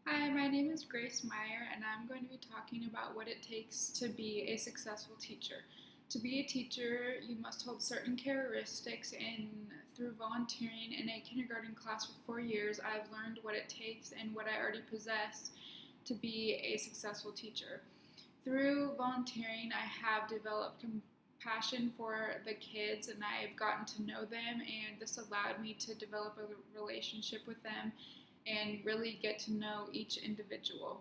Hi, my name is Grace Meyer, and I'm going to be talking about what it takes to be a successful teacher. To be a teacher, you must hold certain characteristics, and through volunteering in a kindergarten class for 4 years, I've learned what it takes and what I already possess to be a successful teacher. Through volunteering, I have developed compassion for the kids, and I've gotten to know them, and this allowed me to develop a relationship with them and really get to know each individual.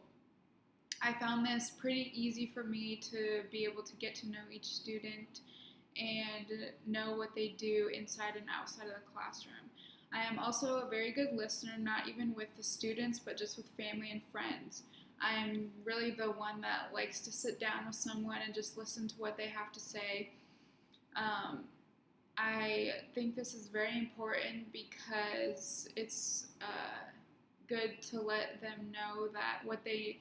I found this pretty easy for me to be able to get to know each student and know what they do inside and outside of the classroom. I am also a very good listener, not even with the students, but just with family and friends. I am really the one that likes to sit down with someone and just listen to what they have to say. Um, I think this is very important because it's good to let them know that what they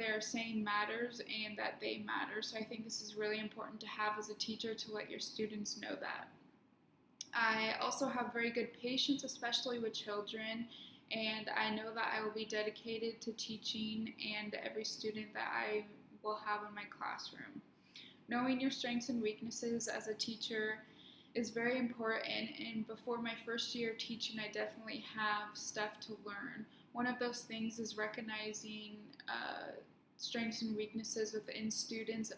are saying matters and that they matter. So I think this is really important to have as a teacher, to let your students know that. I also have very good patience, especially with children, and I know that I will be dedicated to teaching and every student that I will have in my classroom. Knowing your strengths and weaknesses as a teacher is very important, and before my first year of teaching, I definitely have stuff to learn. One of those things is recognizing strengths and weaknesses within students.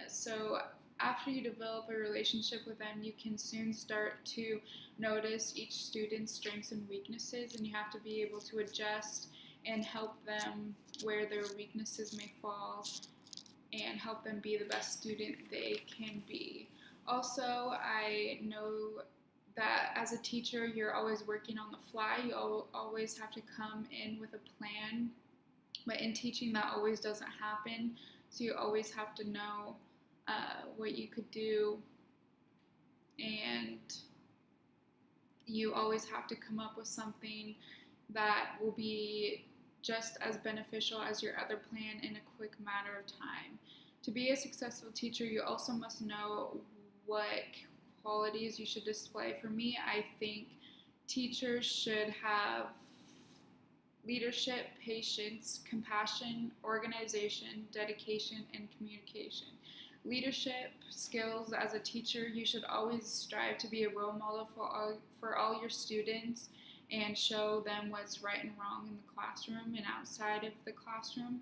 So after you develop a relationship with them, you can soon start to notice each student's strengths and weaknesses, and you have to be able to adjust and help them where their weaknesses may fall and help them be the best student they can be. Also, I know that as a teacher, you're always working on the fly. You always have to come in with a plan, but in teaching, that always doesn't happen. So you always have to know what you could do, and you always have to come up with something that will be just as beneficial as your other plan in a quick matter of time. To be a successful teacher, you also must know what qualities you should display. For me, I think teachers should have leadership, patience, compassion, organization, dedication, and communication. Leadership skills as a teacher, you should always strive to be a role model for all your students and show them what's right and wrong in the classroom and outside of the classroom.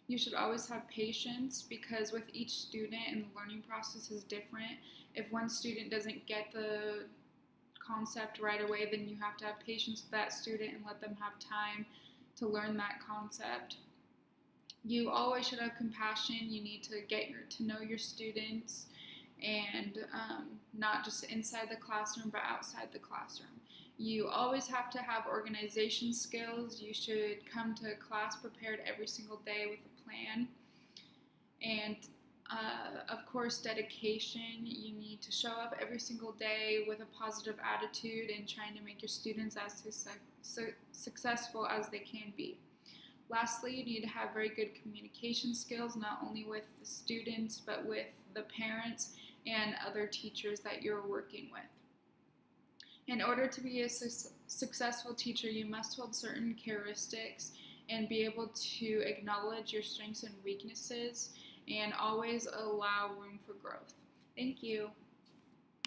You should always have patience, because with each student and the learning process is different. If one student doesn't get the concept right away, then you have to have patience with that student and let them have time to learn that concept. You always should have compassion. You need to get to know your students, and not just inside the classroom but outside the classroom. You always have to have organization skills. You should come to class prepared every single day with a plan. And of course, dedication. You need to show up every single day with a positive attitude and trying to make your students as successful as they can be. Lastly, you need to have very good communication skills, not only with the students, but with the parents and other teachers that you're working with. In order to be a successful teacher, you must hold certain characteristics and be able to acknowledge your strengths and weaknesses and always allow room for growth. Thank you.